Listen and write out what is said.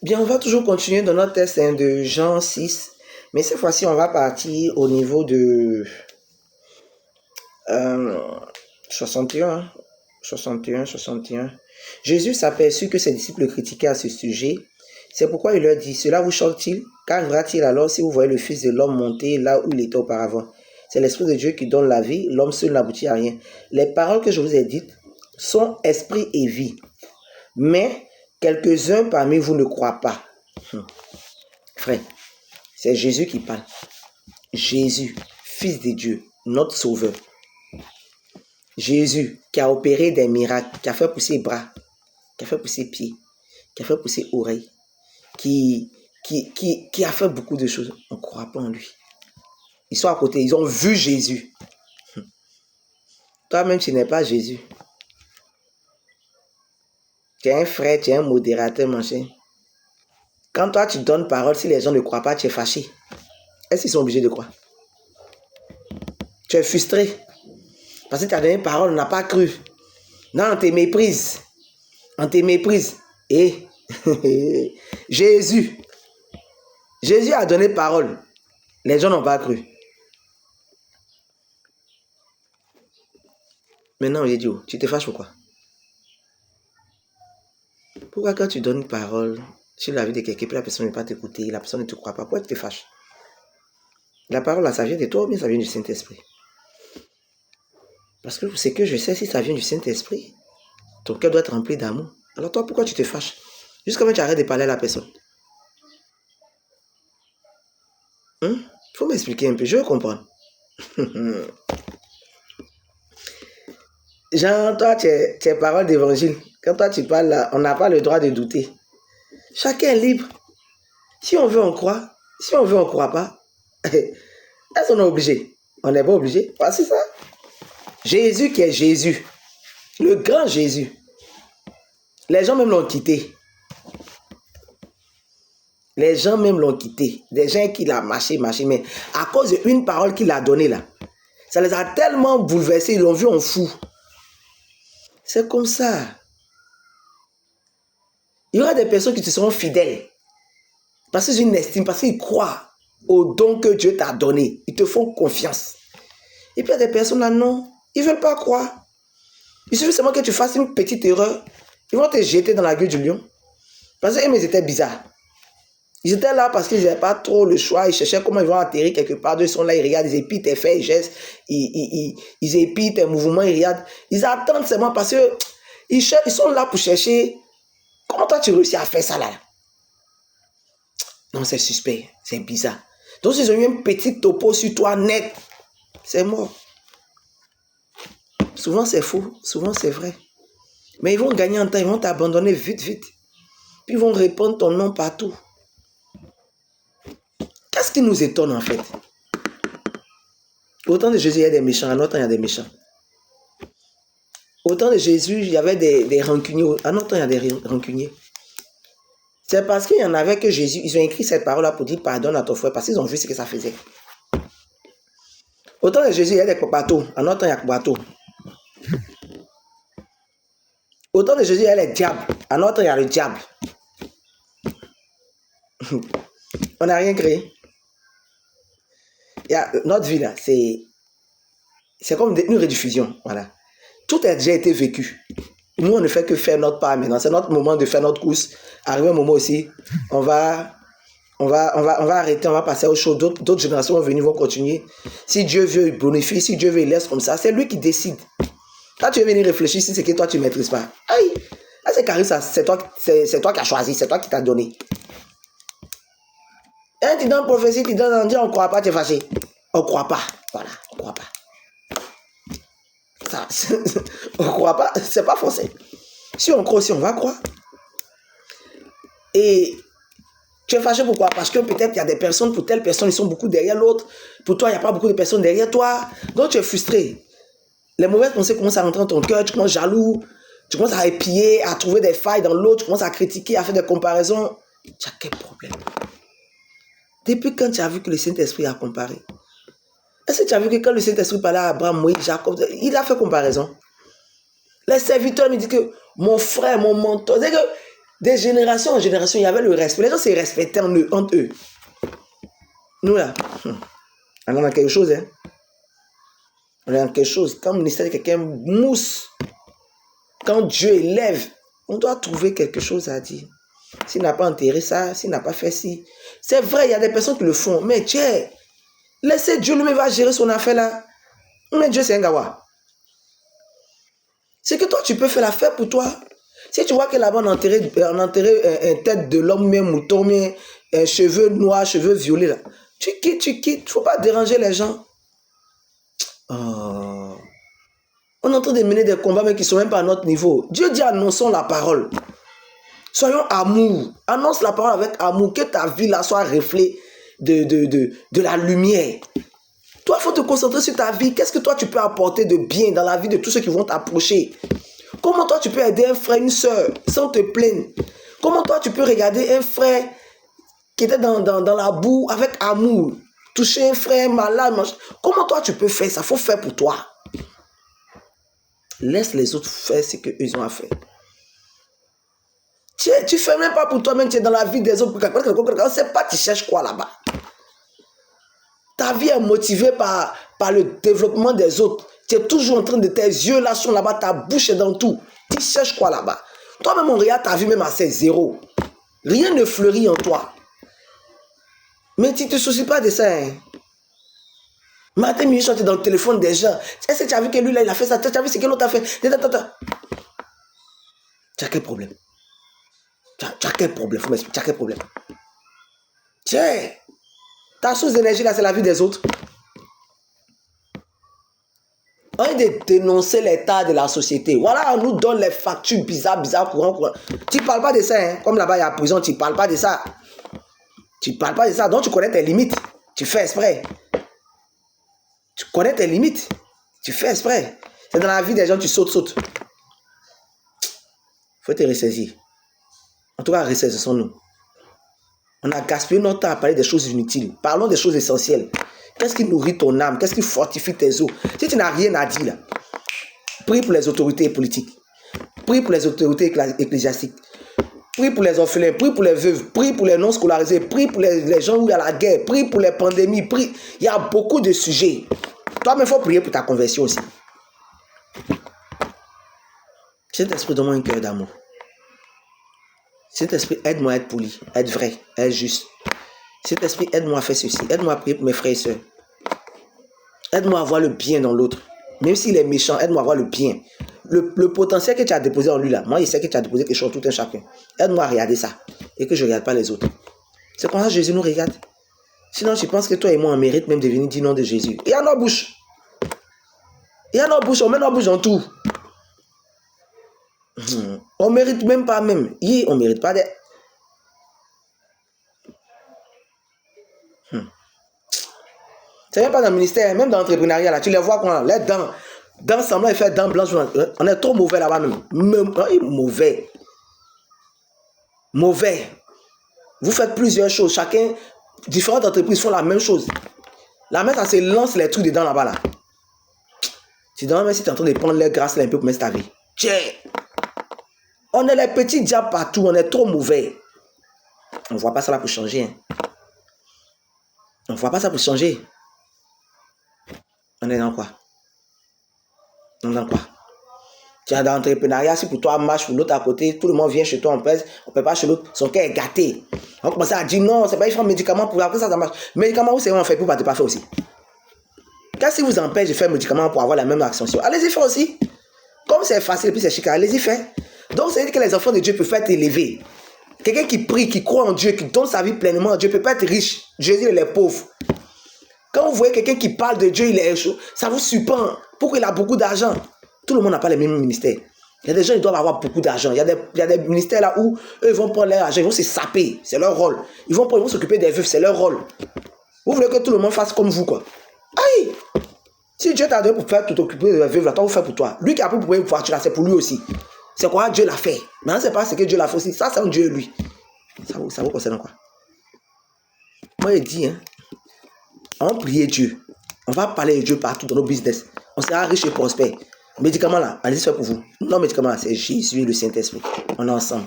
Bien, on va toujours continuer dans notre test de Jean 6, mais cette fois-ci, on va partir au niveau de 61. Jésus s'aperçut que ses disciples le critiquaient à ce sujet. C'est pourquoi il leur dit, cela vous choque-t-il? Qu'arrivera-t-il alors si vous voyez le Fils de l'homme monter là où il était auparavant? C'est l'Esprit de Dieu qui donne la vie, l'homme seul n'aboutit à rien. Les paroles que je vous ai dites sont esprit et vie. Mais quelques-uns parmi vous ne croient pas. Frère, c'est Jésus qui parle. Jésus, Fils de Dieu, notre Sauveur. Jésus qui a opéré des miracles, qui a fait pousser bras, qui a fait pousser pieds, qui a fait pousser oreilles, qui a fait beaucoup de choses. On ne croit pas en lui. Ils sont à côté, ils ont vu Jésus. Toi-même, tu n'es pas Jésus. Tu es un frère, tu es un modérateur, machin. Quand toi, tu donnes parole, si les gens ne croient pas, tu es fâché. Est-ce qu'ils sont obligés de croire? Tu es frustré. Parce que tu as donné parole, on n'a pas cru. Non, on te méprise. On te méprise. Et Jésus a donné parole. Les gens n'ont pas cru. Maintenant, idiot, tu te fâches pourquoi? Pourquoi quand tu donnes parole sur la vie de quelqu'un, puis la personne ne va pas t'écouter, la personne ne te croit pas, pourquoi tu te fâches? La parole, là, ça vient de toi ou bien ça vient du Saint-Esprit? Parce que c'est que je sais, si ça vient du Saint-Esprit, ton cœur doit être rempli d'amour. Alors toi, pourquoi tu te fâches? Jusqu'à même tu arrêtes de parler à la personne. Faut m'expliquer un peu, je veux comprendre. Jean, toi, tu es parole d'évangile. Quand toi, tu parles là, on n'a pas le droit de douter. Chacun est libre. Si on veut, on croit. Si on veut, on ne croit pas. Est-ce qu'on est obligé? On n'est pas obligé. Pas c'est ça. Jésus qui est Jésus. Le grand Jésus. Les gens même l'ont quitté. Les gens même l'ont quitté. Des gens qui l'ont marché, mais à cause d'une parole qu'il a donnée là, ça les a tellement bouleversés, ils l'ont vu en fou. C'est comme ça. Il y aura des personnes qui te seront fidèles. Parce qu'ils ont une estime, parce qu'ils croient au don que Dieu t'a donné. Ils te font confiance. Et puis il y a des personnes là, non, ils ne veulent pas croire. Il suffit seulement que tu fasses une petite erreur. Ils vont te jeter dans la gueule du lion. Parce que ils étaient bizarres. Ils étaient là parce qu'ils n'avaient pas trop le choix. Ils cherchaient comment ils vont atterrir quelque part. Ils sont là, ils regardent, ils épient tes faits, ils gestes, ils épient tes mouvements, ils regardent. Ils attendent seulement parce que ils sont là pour chercher. Comment toi tu réussis à faire ça là? Non, c'est suspect, c'est bizarre. Donc ils ont eu un petit topo sur toi net. C'est mort. Souvent c'est faux, souvent c'est vrai. Mais ils vont gagner en temps, ils vont t'abandonner vite. Puis ils vont répondre ton nom partout. Qu'est-ce qui nous étonne en fait? Au temps de Jésus, il y a des méchants. À notre temps, il y a des méchants. Au temps de Jésus, il y avait des rancuniers. À notre temps, il y a des rancuniers. C'est parce qu'il y en avait que Jésus, ils ont écrit cette parole-là pour dire pardonne à ton frère, parce qu'ils ont vu ce que ça faisait. Au temps de Jésus, il y a des bateaux. À notre temps, il y a des bateaux. Au temps de Jésus, il y a les diables. À notre temps, il y a le diable. On n'a rien créé. Notre vie, là, c'est comme une rediffusion. Voilà. Tout a déjà été vécu. Nous, on ne fait que faire notre part maintenant. C'est notre moment de faire notre course. Arrivé un moment aussi, on va arrêter, on va passer aux choses. D'autres générations vont venir, vont continuer. Si Dieu veut, il bonifie. Si Dieu veut, il laisse comme ça. C'est lui qui décide. Quand tu veux venir réfléchir, si c'est que toi, tu ne maîtrises pas. Aïe, là, c'est carré, ça. C'est toi qui as choisi. C'est toi qui t'as donné. Hein, tu donnes prophétie, tu donnes en Dieu, on ne croit pas, tu es fâché. On ne croit pas. Voilà, on ne croit pas. Ça, on ne croit pas, c'est pas forcé. Si on croit aussi, on va croire. Et tu es fâché pourquoi? Parce que peut-être il y a des personnes, pour telle personne, ils sont beaucoup derrière l'autre. Pour toi, il n'y a pas beaucoup de personnes derrière toi. Donc tu es frustré. Les mauvaises pensées commencent à rentrer dans ton cœur, tu commences jaloux, tu commences à épier, à trouver des failles dans l'autre, tu commences à critiquer, à faire des comparaisons. Tu as quel problème? Depuis quand tu as vu que le Saint-Esprit a comparé? Est-ce que tu as vu que quand le Saint-Esprit parlait à Abraham, Moïse, Jacob, il a fait comparaison? Les serviteurs me disent que mon frère, mon mentor, c'est que Des générations en génération, il y avait le respect. Les gens se respectaient entre eux. Nous là, on est dans quelque chose. Hein? On est dans quelque chose. Quand le ministère de quelqu'un mousse, quand Dieu élève, on doit trouver quelque chose à dire. S'il n'a pas enterré ça, s'il n'a pas fait ci. C'est vrai, il y a des personnes qui le font. Mais Dieu, laissez Dieu lui-même va gérer son affaire là. Mais Dieu, c'est un gawa. C'est que toi, tu peux faire l'affaire pour toi. Si tu vois que là-bas, on a enterré une tête de l'homme, un mouton, un cheveux noirs, cheveux violets, là. Tu quittes. Il ne faut pas déranger les gens. Oh. On est en train de mener des combats, mais qui ne sont même pas à notre niveau. Dieu dit, annonçons la parole. Soyons amour. Annonce la parole avec amour. Que ta vie là soit reflet de la lumière. Toi, il faut te concentrer sur ta vie. Qu'est-ce que toi, tu peux apporter de bien dans la vie de tous ceux qui vont t'approcher? Comment toi, tu peux aider un frère, une soeur, sans te plaindre? Comment toi, tu peux regarder un frère qui était dans la boue avec amour? Toucher un frère malade. Comment toi, tu peux faire ça? Il faut faire pour toi. Laisse les autres faire ce qu'ils ont à faire. Tu ne fais même pas pour toi-même, tu es dans la vie des autres. On ne sait pas, tu cherches quoi là-bas. Ta vie est motivée par le développement des autres. Tu es toujours en train de tes yeux là sont là-bas, ta bouche est dans tout. Tu cherches quoi là-bas? Toi-même, on regarde ta vie même à 0. Rien ne fleurit en toi. Mais tu ne te soucies pas de ça. Hein? Matin, midi, tu es dans le téléphone des gens. Est-ce que tu as vu que lui là, il a fait ça? Tu as vu ce que l'autre a fait? Tu as quel problème? Tu as quel problème? Faut m'expliquer. Tu as quel problème? Tiens, ta source d'énergie là, c'est la vie des autres. On est de dénoncer l'état de la société. Voilà, on nous donne les factures bizarres, courant. Tu ne parles pas de ça, hein? Comme là-bas, il y a la prison, tu ne parles pas de ça. Tu ne parles pas de ça, donc tu connais tes limites. Tu fais exprès. Tu connais tes limites. Tu fais exprès. C'est dans la vie des gens, tu sautes. Il faut te ressaisir. En tout cas, ressaisissons-nous. On a gaspillé notre temps à parler des choses inutiles. Parlons des choses essentielles. Qu'est-ce qui nourrit ton âme? Qu'est-ce qui fortifie tes os? Si tu n'as rien à dire, là, prie pour les autorités politiques. Prie pour les autorités ecclésiastiques. Prie pour les orphelins. Prie pour les veuves. Prie pour les non-scolarisés. Prie pour les gens où il y a la guerre. Prie pour les pandémies. Prie. Il y a beaucoup de sujets. Toi-même, il faut prier pour ta conversion aussi. Saint-Esprit, donne-moi un cœur d'amour. Saint-Esprit, aide-moi à être poli, à être vrai, à être juste. Saint-Esprit, aide-moi à faire ceci. Aide-moi à prier pour mes frères et sœurs. Aide-moi à voir le bien dans l'autre. Même s'il est méchant, aide-moi à voir le bien. Le potentiel que tu as déposé en lui là, moi, il sait que tu as déposé quelque chose en tout un chacun. Aide-moi à regarder ça. Et que je ne regarde pas les autres. C'est comme ça que Jésus nous regarde. Sinon, tu penses que toi et moi, on mérite même de venir dire non de Jésus. Il y a nos bouches. Il y a nos bouches, on met nos bouches dans tout. On ne mérite même pas même. On ne mérite pas d'être. C'est même pas dans le ministère, même dans l'entrepreneuriat, là, tu les vois quoi, les dents semblant et faire dents blanches. On est trop mauvais là-bas même. Mauvais. Vous faites plusieurs choses. Chacun, différentes entreprises font la même chose. La mère, ça se lance les trucs dedans là-bas. Là. Tu demandes même si tu es en train de prendre les grâces là un peu pour mettre ta vie. Tiens. On est les petits diables partout, on est trop mauvais. On ne voit pas ça là pour changer. Hein. On ne voit pas ça pour changer. On est dans quoi? Tu es dans l'entrepreneuriat, si pour toi marche, pour l'autre à côté, tout le monde vient chez toi, on pèse, on ne peut pas chez l'autre, son cœur est gâté. On commence à dire non, c'est pas il faut un médicament pour après ça marche. Médicament, où c'est on fait pour ne pas faire aussi? Qu'est-ce qui vous empêche de faire un médicament pour avoir la même action? Allez-y faire aussi. Comme c'est facile et puis c'est chic, allez-y faire. Donc, ça veut dire que les enfants de Dieu peuvent être élevés. Quelqu'un qui prie, qui croit en Dieu, qui donne sa vie pleinement à Dieu, ne peut pas être riche. Jésus, il est pauvre. Quand vous voyez quelqu'un qui parle de Dieu, il est chaud, ça vous surprend. Pourquoi il a beaucoup d'argent? Tout le monde n'a pas les mêmes ministères. Il y a des gens qui doivent avoir beaucoup d'argent. Il y a des ministères là où eux ils vont prendre leur argent, ils vont se saper. C'est leur rôle. Ils vont s'occuper des veuves, c'est leur rôle. Vous voulez que tout le monde fasse comme vous, quoi. Aïe! Si Dieu t'a donné pour faire tout occuper des veuves, là, toi, vous faites pour toi. Lui qui a pris pour payer une voiture, c'est pour lui aussi. C'est quoi Dieu l'a fait. Mais on ne sait pas ce que Dieu l'a fait aussi. Ça, c'est un Dieu, lui. Ça vous concerne quoi? Moi, il dit, hein, on prie Dieu. On va parler de Dieu partout dans nos business. On sera riche et prospère. Médicament là, allez-y faire pour vous. Non, médicament là, c'est Jésus et le Saint-Esprit. On est ensemble.